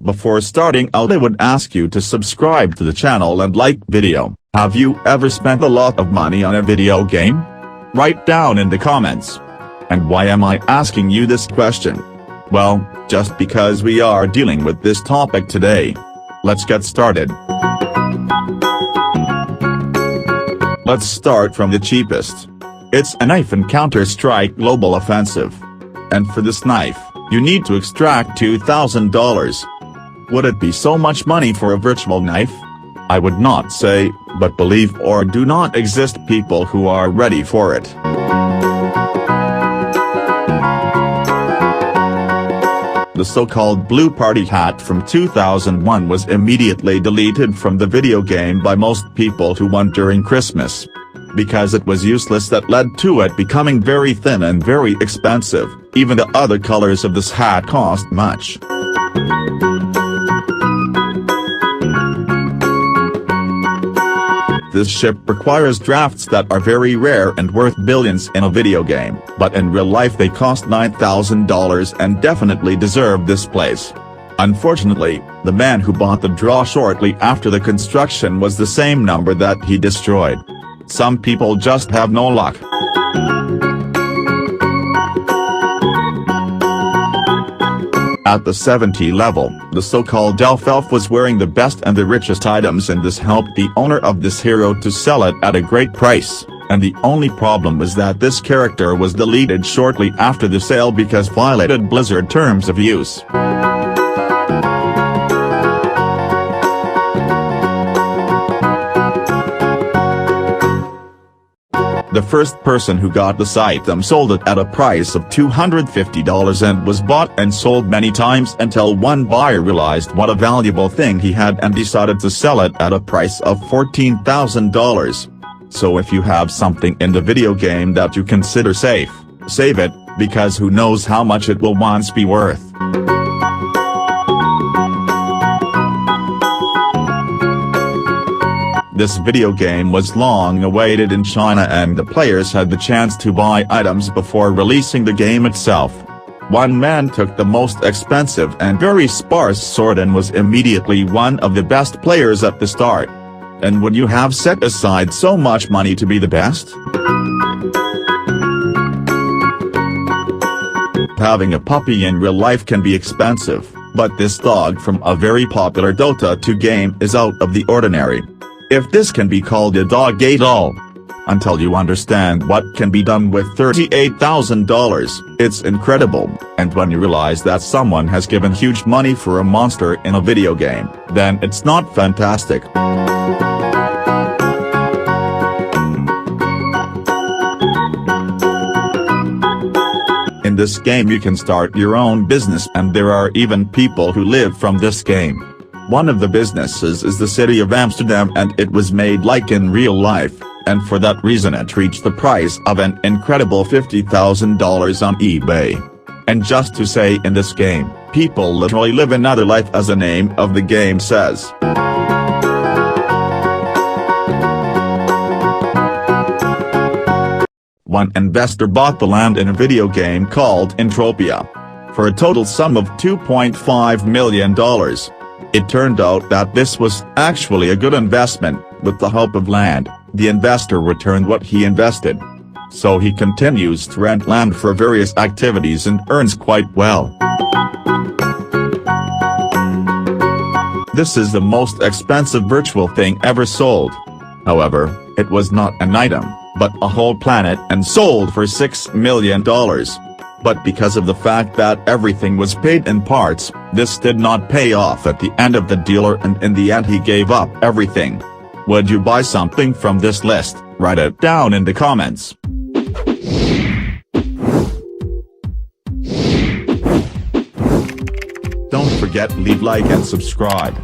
Before starting out, I would ask you to subscribe to the channel and like video. Have you ever spent a lot of money on a video game? Write down in the comments. And why am I asking you this question? Well, just because we are dealing with this topic today. Let's get started. Let's start from the cheapest. It's a knife in Counter-Strike Global Offensive. And for this knife, you need to extract $2,000. Would it be so much money for a virtual knife? I would not say, but believe or do not exist people who are ready for it. The so-called Blue Party hat from 2001 was immediately deleted from the video game by most people who won during Christmas. Because it was useless, that led to it becoming very thin and very expensive. Even the other colors of this hat cost much. This ship requires drafts that are very rare and worth billions in a video game, but in real life they cost $9,000 and definitely deserve this place. Unfortunately, the man who bought the draw shortly after the construction was the same number that he destroyed. Some people just have no luck. At the 70 level, the so-called Elf was wearing the best and the richest items, and this helped the owner of this hero to sell it at a great price, and the only problem was that this character was deleted shortly after the sale because violated Blizzard terms of use. The first person who got this item sold it at a price of $250 and was bought and sold many times until one buyer realized what a valuable thing he had and decided to sell it at a price of $14,000. So if you have something in the video game that you consider safe, save it, because who knows how much it will once be worth. This video game was long awaited in China, and the players had the chance to buy items before releasing the game itself. One man took the most expensive and very sparse sword and was immediately one of the best players at the start. And would you have set aside so much money to be the best? Having a puppy in real life can be expensive, but this dog from a very popular Dota 2 game is out of the ordinary. If this can be called a dog at all. Until you understand what can be done with $38,000, it's incredible, and when you realize that someone has given huge money for a monster in a video game, then it's not fantastic. In this game you can start your own business, and there are even people who live from this game. One of the businesses is the city of Amsterdam, and it was made like in real life, and for that reason it reached the price of an incredible $50,000 on eBay. And just to say, in this game, people literally live another life, as the name of the game says. One investor bought the land in a video game called Entropia for a total sum of $2.5 million. It turned out that this was actually a good investment. With the help of land, the investor returned what he invested. So he continues to rent land for various activities and earns quite well. This is the most expensive virtual thing ever sold. However, it was not an item, but a whole planet, and sold for $6 million. But because of the fact that everything was paid in parts, this did not pay off at the end of the dealer, and in the end he gave up everything. Would you buy something from this list? Write it down in the comments. Don't forget, leave like and subscribe.